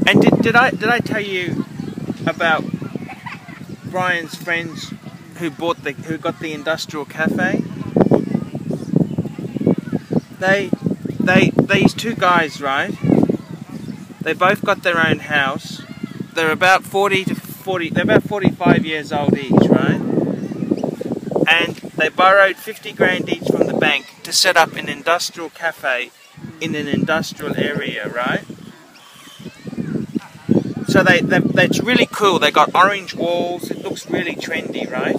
And did I tell you about Brian's friends who got the industrial cafe? These two guys, right? They both got their own house. They're about 45 years old each, right? And they borrowed 50 grand each from the bank to set up an industrial cafe in an industrial area, right? So that's really cool. They got orange walls. It looks really trendy, right?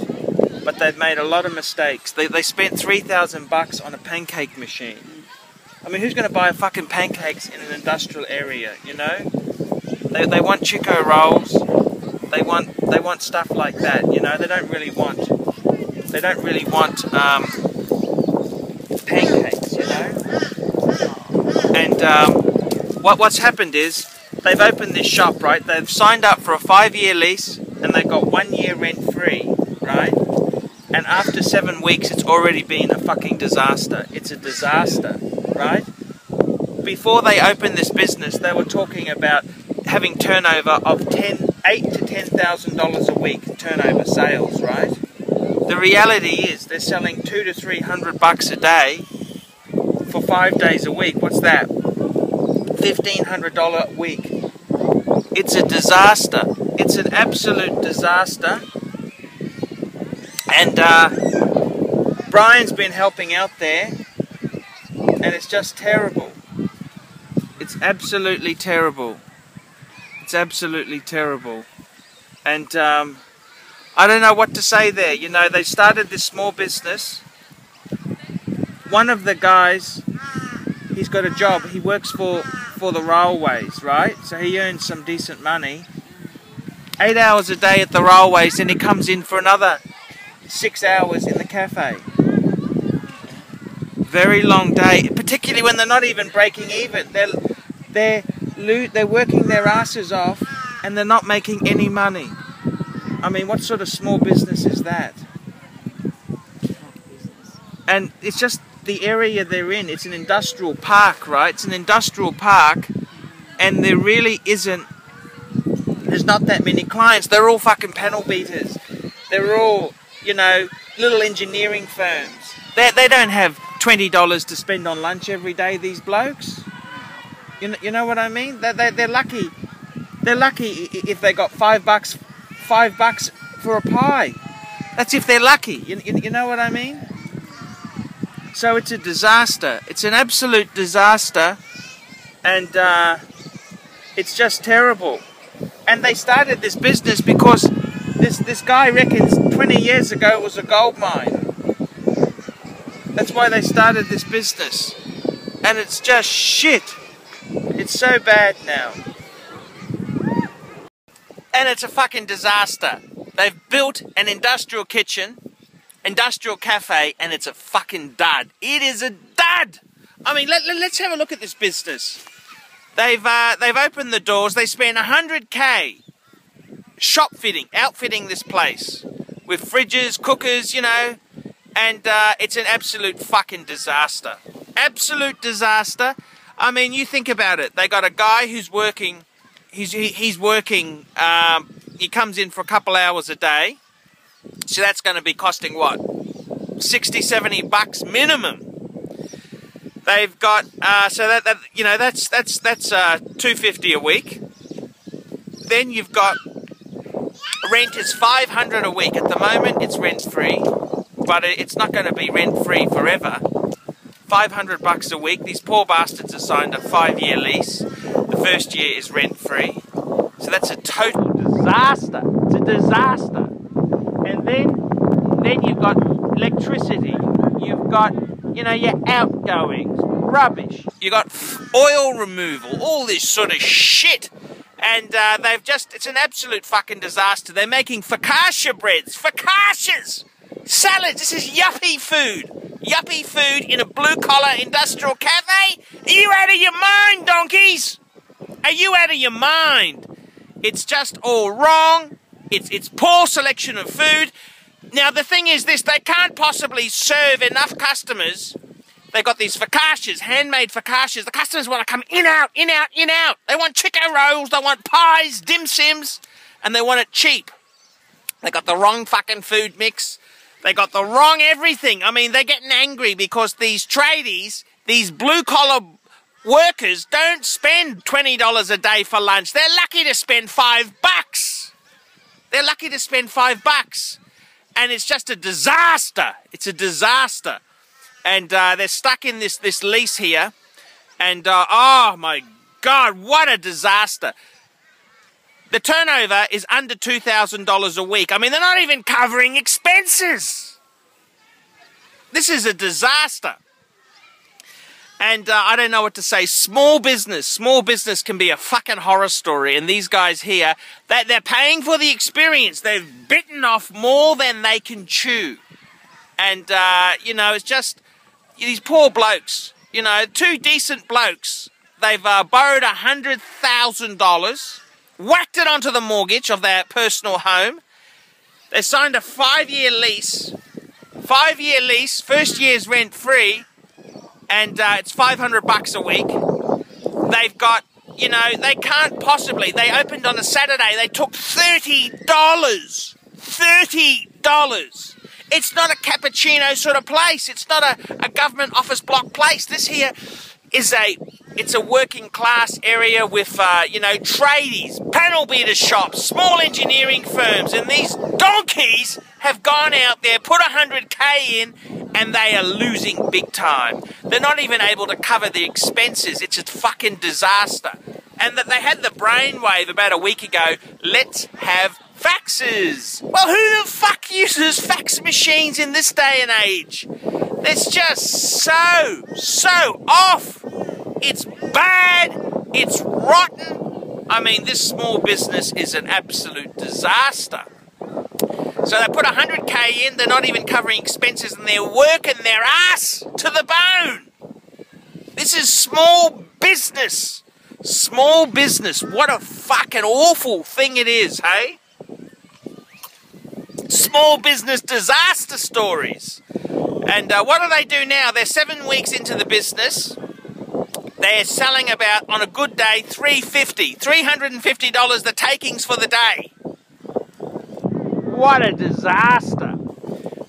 But they've made a lot of mistakes. They spent $3,000 on a pancake machine. I mean, who's going to buy fucking pancakes in an industrial area? You know, they want Chico rolls. They want stuff like that. You know, they don't really want pancakes. You know, and what's happened is, they've opened this shop, right? They've signed up for a 5-year lease and they've got 1 year rent free, right? And after 7 weeks, it's already been a fucking disaster. It's a disaster, right? Before they opened this business, they were talking about having turnover of $8,000 to $10,000 a week turnover sales, right? The reality is they're selling $200 to $300 a day for 5 days a week. What's that? $1,500 a week. It's a disaster. It's an absolute disaster. And Brian's been helping out there, and it's just terrible. It's absolutely terrible. It's absolutely terrible. And I don't know what to say there. You know, they started this small business. One of the guys, he's got a job. He works for the railways, right? So he earns some decent money. 8 hours a day at the railways, and he comes in for another 6 hours in the cafe. Very long day, particularly when they're not even breaking even. They're working their asses off, and they're not making any money. I mean, what sort of small business is that? And it's just the area they're in. It's an industrial park, right? It's an industrial park, and there really isn't, there's not that many clients. They're all fucking panel beaters. They're all, you know, little engineering firms. They don't have $20 to spend on lunch every day, these blokes. You know what I mean? They're lucky. They're lucky if they got $5 for a pie. That's if they're lucky. You know what I mean? So it's a disaster. It's an absolute disaster, and it's just terrible. And they started this business because this guy reckons 20 years ago it was a gold mine. That's why they started this business. And it's just shit. It's so bad now. And it's a fucking disaster. They've built an industrial kitchen, industrial cafe, and it's a fucking dud. It is a dud. I mean, let's have a look at this business. They've opened the doors. They spent $100K outfitting this place with fridges, cookers, you know, and it's an absolute fucking disaster. Absolute disaster. I mean, you think about it. They got a guy who's working. He's working. He comes in for a couple hours a day. So that's going to be costing what? $60-70 minimum. They've got so that you know, that's $250 a week. Then you've got rent is $500 a week. At the moment it's rent free, but it's not going to be rent free forever. $500 a week. These poor bastards have signed a 5-year lease. The first year is rent free. So that's a total disaster. It's a disaster. And then you've got electricity. You've got, you know, your outgoings, rubbish. You've got oil removal, all this sort of shit. And it's an absolute fucking disaster. They're making focaccia breads, focaccias, salads. This is yuppie food. Yuppie food in a blue-collar industrial cafe? Are you out of your mind, donkeys? Are you out of your mind? It's just all wrong. It's poor selection of food. Now, the thing is this, they can't possibly serve enough customers. They got these focaccias, handmade focaccias. The customers want to come in, out, in, out, in, out. They want chicken rolls, they want pies, dim sims, and they want it cheap. They got the wrong fucking food mix. They got the wrong everything. I mean, they're getting angry because these tradies, these blue-collar workers don't spend $20 a day for lunch. They're lucky to spend $5. They're lucky to spend $5. And it's just a disaster. It's a disaster. And they're stuck in this lease here. And, oh my God, what a disaster. The turnover is under $2,000 a week. I mean, they're not even covering expenses. This is a disaster. And I don't know what to say. Small business can be a fucking horror story. And these guys here, they're paying for the experience. They've bitten off more than they can chew. And, you know, it's just these poor blokes, you know, two decent blokes. They've borrowed $100,000, whacked it onto the mortgage of their personal home. They signed a 5-year lease. 5-year lease, first year's rent free. And it's $500 a week. They've got, you know, they can't possibly. They opened on a Saturday. They took $30. $30. It's not a cappuccino sort of place. It's not a government office block place. This here is it's a working class area with, you know, tradies, panel beater shops, small engineering firms. And these donkeys have gone out there, put $100K in, and they are losing big time. They're not even able to cover the expenses. It's a fucking disaster. And that they had the brainwave about a week ago, let's have faxes. Well, who the fuck uses fax machines in this day and age? It's just so off. It's bad. It's rotten. I mean, this small business is an absolute disaster. So they put $100K in, they're not even covering expenses, and they're working their ass to the bone. This is small business. Small business. What a fucking awful thing it is, hey? Small business disaster stories. And what do they do now? They're 7 weeks into the business. They're selling about, on a good day, $350 the takings for the day. What a disaster.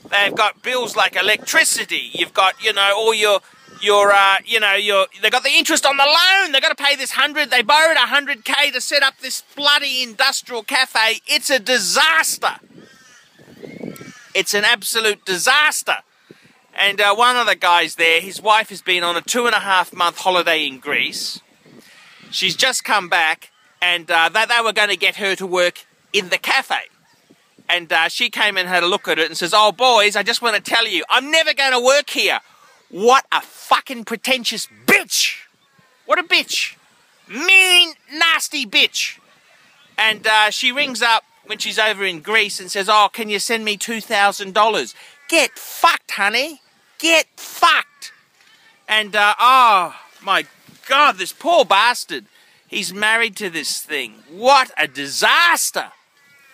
They've got bills like electricity. You've got, you know, all your you know, they got the interest on the loan. They've got to pay this 100. They borrowed $100K to set up this bloody industrial cafe. It's a disaster. It's an absolute disaster. And one of the guys there, his wife has been on a 2.5-month holiday in Greece. She's just come back, and they were going to get her to work in the cafe. And she came and had a look at it and says, "Oh, boys, I just want to tell you, I'm never going to work here." What a fucking pretentious bitch. What a bitch. Mean, nasty bitch. And she rings up when she's over in Greece and says, "Oh, can you send me $2,000? Get fucked, honey. Get fucked." And, oh, my God, this poor bastard. He's married to this thing. What a disaster.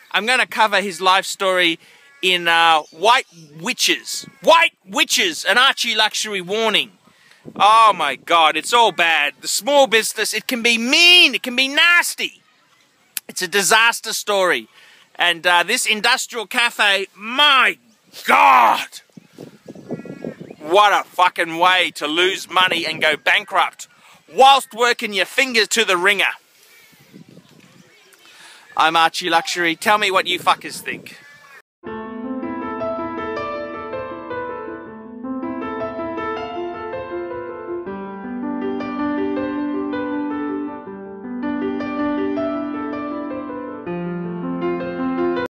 I'm going to cover his life story in White Witches. White Witches, an Archie Luxury warning. Oh my God, it's all bad. The small business, it can be mean, it can be nasty. It's a disaster story. And this industrial cafe, my God. What a fucking way to lose money and go bankrupt whilst working your fingers to the ringer. I'm Archie Luxury. Tell me what you fuckers think.